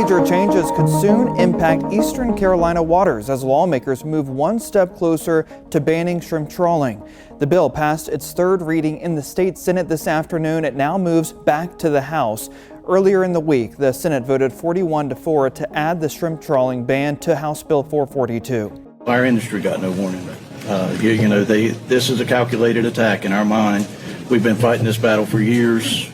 major changes could soon impact Eastern Carolina waters as lawmakers move one step closer to banning shrimp trawling. The bill passed its third reading in the state Senate this afternoon. It now moves back to the House. Earlier in the week, the Senate voted 41-4 to add the shrimp trawling ban to House Bill 442. Our industry got no warning. This is a calculated attack in our mind. We've been fighting this battle for years.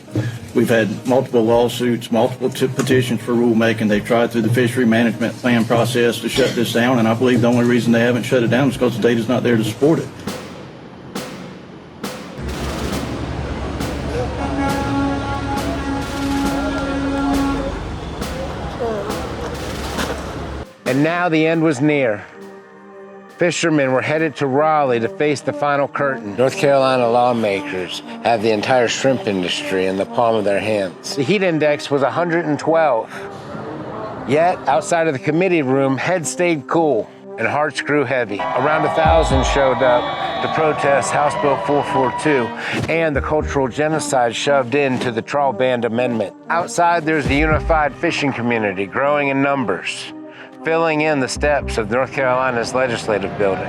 We've had multiple lawsuits, multiple petitions for rulemaking. They've tried through the fishery management plan process to shut this down, and I believe the only reason they haven't shut it down is because the data's not there to support it. And now the end was near. Fishermen were headed to Raleigh to face the final curtain. North Carolina lawmakers have the entire shrimp industry in the palm of their hands. The heat index was 112. Yet, outside of the committee room, heads stayed cool and hearts grew heavy. Around 1,000 showed up to protest House Bill 442 and the cultural genocide shoved into the trawl ban amendment. Outside, there's the unified fishing community growing in numbers, filling in the steps of North Carolina's legislative building.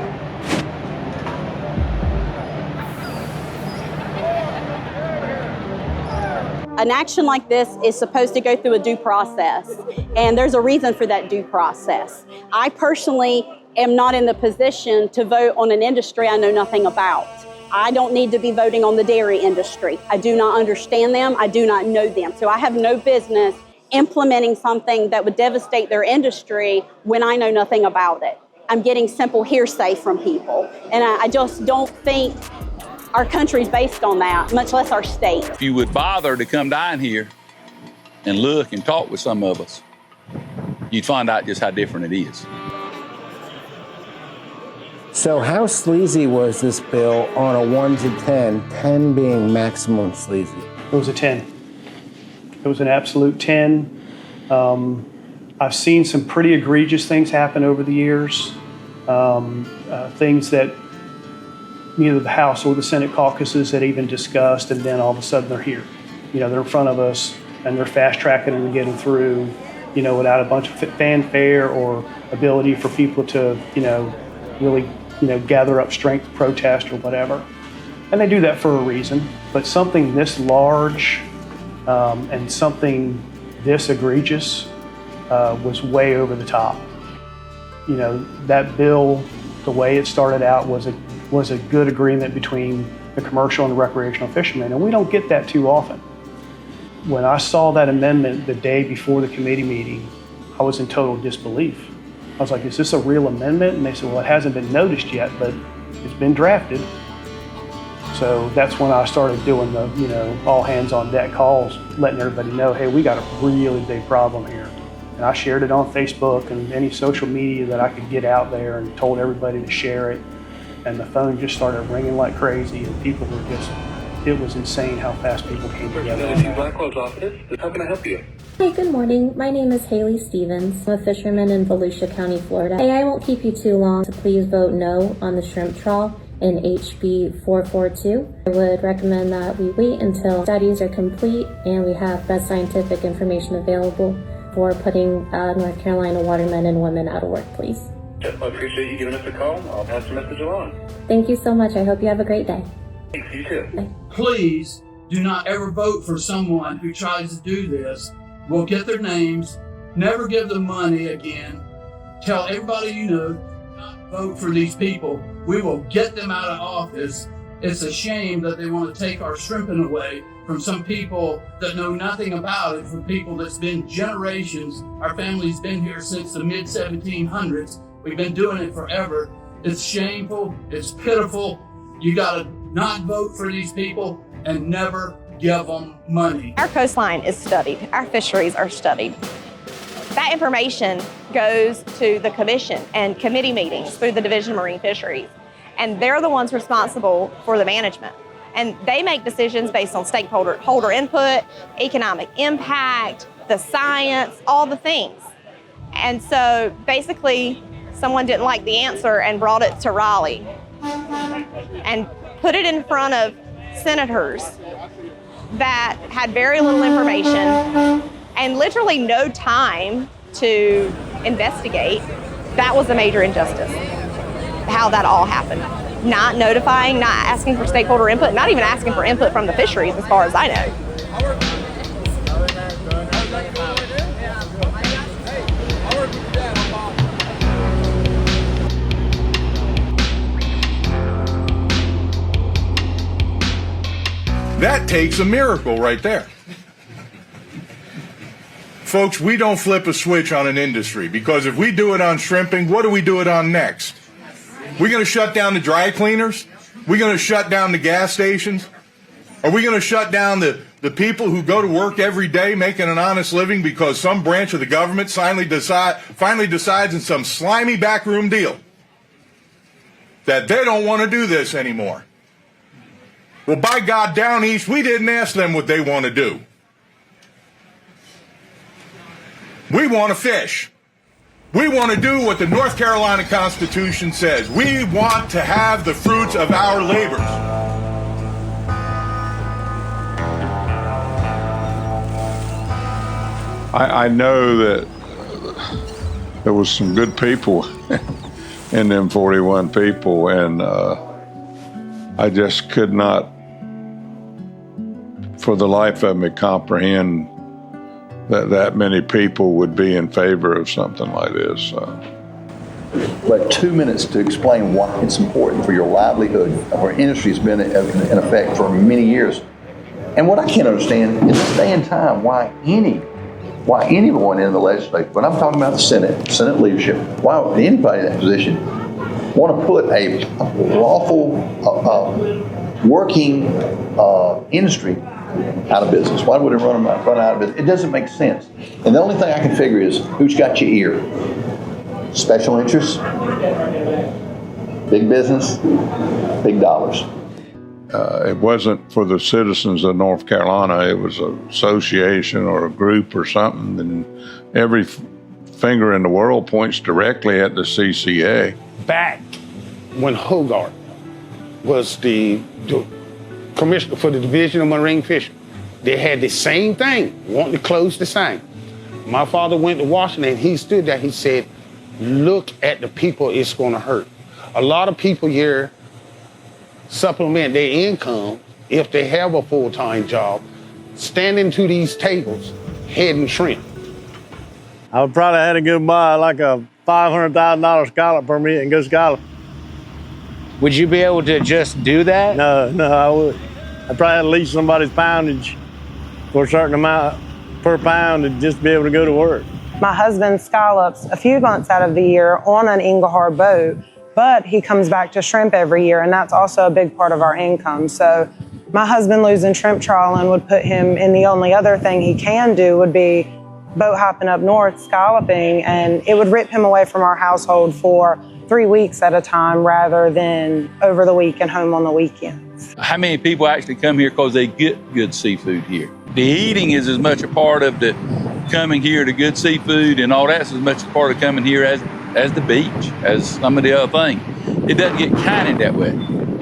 An action like this is supposed to go through a due process, and there's a reason for that due process. I personally am not in the position to vote on an industry I know nothing about. I don't need to be voting on the dairy industry. I do not understand them. I do not know them. So I have no business implementing something that would devastate their industry when I know nothing about it. I'm getting simple hearsay from people, and I just don't think our country's based on that, much less our state. If you would bother to come down here and look and talk with some of us, you'd find out just how different it is. So how sleazy was this bill on a 1 to 10, 10 being maximum sleazy? It was a 10. It was an absolute 10. I've seen some pretty egregious things happen over the years, things that neither the House or the Senate caucuses had even discussed, and then all of a sudden they're here. They're in front of us, and they're fast-tracking and getting through, without a bunch of fanfare or ability for people to, really, gather up strength, protest, or whatever. And they do that for a reason, but something this large and something this egregious was way over the top. That bill, the way it started out, was a good agreement between the commercial and the recreational fishermen, and we don't get that too often. When I saw that amendment the day before the committee meeting, I was in total disbelief. I was like, is this a real amendment? And they said, well, it hasn't been noticed yet, but it's been drafted. So that's when I started doing the, all hands on deck calls, letting everybody know, hey, we got a really big problem here. And I shared it on Facebook and any social media that I could get out there, and told everybody to share it. And the phone just started ringing like crazy, and people were just, it was insane how fast people came together. How can I help you? Hey, good morning. My name is Haley Stevens. I'm a fisherman in Volusia County, Florida. Hey, I won't keep you too long, so please vote no on the shrimp trawl in HB 442. I would recommend that we wait until studies are complete and we have best scientific information available for putting North Carolina watermen and women out of work, please. Yep, I appreciate you giving us a call. I'll pass the message along. Thank you so much. I hope you have a great day. Thanks, you too. Bye. Please do not ever vote for someone who tries to do this. We'll get their names, never give them money again. Tell everybody you know, do not vote for these people. We will get them out of office. It's a shame that they want to take our shrimping away from some people that know nothing about it, from people that's been generations. Our family's been here since the mid-1700s. We've been doing it forever. It's shameful. It's pitiful. You got to not vote for these people and never give them money. Our coastline is studied. Our fisheries are studied. That information goes to the commission and committee meetings through the Division of Marine Fisheries. And they're the ones responsible for the management. And they make decisions based on stakeholder input, economic impact, the science, all the things. And so basically, someone didn't like the answer and brought it to Raleigh and put it in front of senators that had very little information and literally no time to investigate. That was a major injustice, how that all happened. Not notifying, not asking for stakeholder input, not even asking for input from the fisheries as far as I know. That takes a miracle right there. Folks, we don't flip a switch on an industry, because if we do it on shrimping, what do we do it on next? We're going to shut down the dry cleaners? We're going to shut down the gas stations? Are we going to shut down the people who go to work every day making an honest living because some branch of the government finally decides in some slimy backroom deal that they don't want to do this anymore? Well, by God, down east, we didn't ask them what they want to do. We want to fish. We want to do what the North Carolina Constitution says. We want to have the fruits of our labors. I know that there was some good people in them 41 people, and I just could not, for the life of me, comprehend that many people would be in favor of something like this. But 2 minutes to explain why it's important for your livelihood. Our industry has been in effect for many years. And what I can't understand in this day and time, why anyone in the legislature, but I'm talking about the Senate leadership, why would anybody in that position want to put a lawful, working industry out of business? Why would it run out of business? It doesn't make sense. And the only thing I can figure is who's got your ear? Special interests, big business, big dollars. It wasn't for the citizens of North Carolina. It was an association or a group or something, and every finger in the world points directly at the CCA. Back when Hogarth was the commissioner for the Division of Marine Fisheries, they had the same thing, wanting to close the same. My father went to Washington, and he stood there, he said, look at the people it's gonna hurt. A lot of people here supplement their income, if they have a full-time job, standing to these tables, heading shrimp. I would probably had to go buy like a $500,000 scallop permit and go scallop. Would you be able to just do that? No, I would. I'd probably have to lease somebody's poundage for a certain amount per pound to just be able to go to work. My husband scallops a few months out of the year on an Engelhard boat, but he comes back to shrimp every year, and that's also a big part of our income. So my husband losing shrimp trawling would put him in the only other thing he can do would be boat hopping up north, scalloping, and it would rip him away from our household for 3 weeks at a time rather than over the week and home on the weekends. How many people actually come here because they get good seafood here? The eating is as much a part of the coming here to good seafood, and all that's as much a part of coming here as the beach, as some of the other things. It doesn't get counted that way.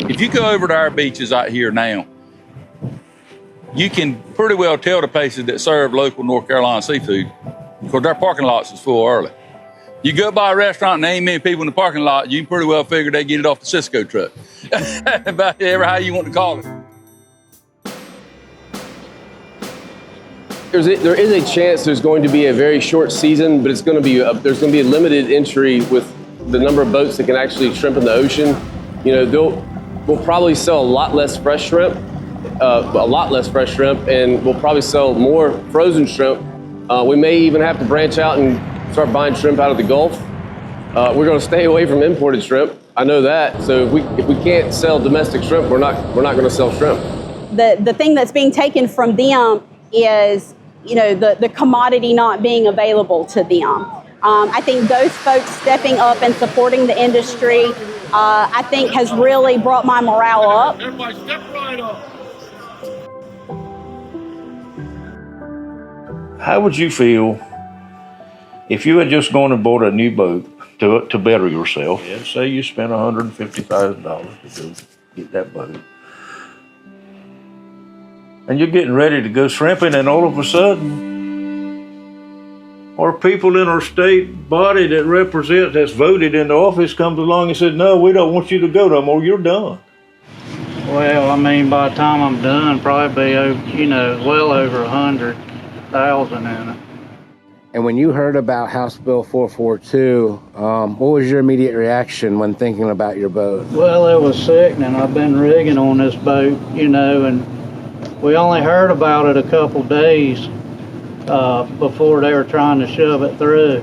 If you go over to our beaches out here now, you can pretty well tell the places that serve local North Carolina seafood because their parking lots is full early. You go by a restaurant and there ain't many people in the parking lot, you can pretty well figure they get it off the Cisco truck. About ever how you want to call it. There is a chance there's going to be a very short season, but it's going to be there's going to be a limited entry with the number of boats that can actually shrimp in the ocean. You know, we'll probably sell a lot less fresh shrimp, and we'll probably sell more frozen shrimp. We may even have to branch out and start buying shrimp out of the Gulf. We're going to stay away from imported shrimp. I know that. So if we can't sell domestic shrimp, we're not going to sell shrimp. The thing that's being taken from them is, you know, the commodity not being available to them. I think those folks stepping up and supporting the industry, I think has really brought my morale up. Everybody step right up. How would you feel if you had just gone and bought a new boat to better yourself? And say you spent $150,000 to go get that boat. And you're getting ready to go shrimping, and all of a sudden, or people in our state body that represents, that's voted into office, comes along and says, no, we don't want you to go no more, you're done. Well, I mean, by the time I'm done, probably be, you know, well over 100,000 in it. And when you heard about House Bill 442, what was your immediate reaction when thinking about your boat? Well, it was sickening. I've been rigging on this boat, you know, and we only heard about it a couple days before they were trying to shove it through.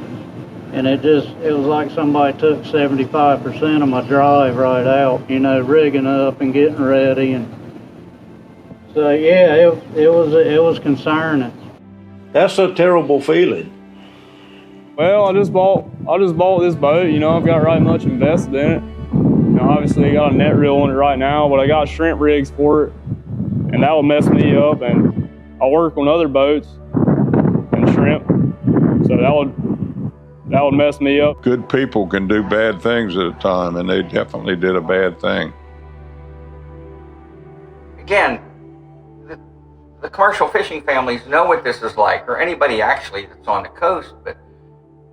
And it was like somebody took 75% of my drive right out, you know, rigging up and getting ready. And so, yeah, it was concerning. That's a terrible feeling. Well, I just bought this boat, you know, I've got right much invested in it. You know, obviously I got a net reel on it right now, but I got shrimp rigs for it, and that would mess me up. And I work on other boats and shrimp, so that would mess me up. Good people can do bad things at a time, and they definitely did a bad thing. Again, the commercial fishing families know what this is like, or anybody actually that's on the coast, but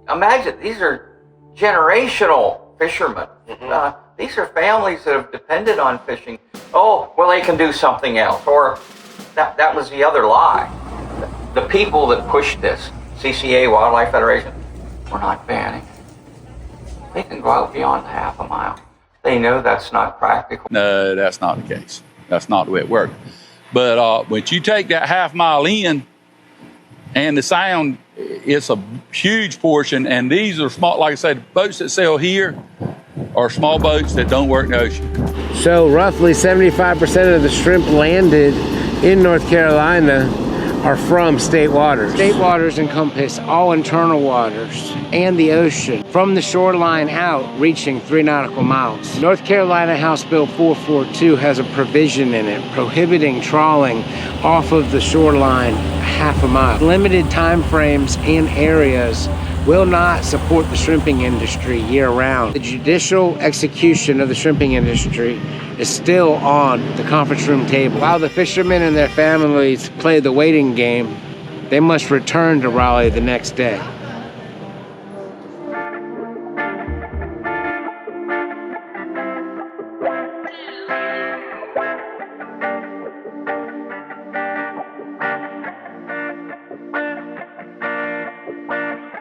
imagine, these are generational fishermen. These are families that have depended on fishing. Oh, well, they can do something else, or that was the other lie. The people that pushed this, CCA, Wildlife Federation, we're not banning it. They can go out beyond half a mile. They know that's not practical. No, that's not the case. That's not the way it works. But once you take that half mile in, and the sound, it's a huge portion, and these are small, like I said, boats that sail here are small boats that don't work in the ocean. So roughly 75% of the shrimp landed in North Carolina are from state waters. State waters encompass all internal waters and the ocean, from the shoreline out, reaching 3 nautical miles. North Carolina House Bill 442 has a provision in it prohibiting trawling off of the shoreline half a mile. Limited time frames and areas will not support the shrimping industry year-round. The judicial execution of the shrimping industry is still on the conference room table. While the fishermen and their families play the waiting game, they must return to Raleigh the next day.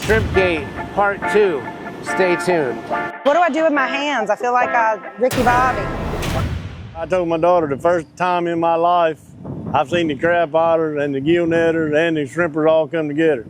SHRIMPgate Part 2. Stay tuned. What do I do with my hands? I feel like Ricky Bobby. I told my daughter the first time in my life I've seen the crab potters and the gill netters and the shrimpers all come together.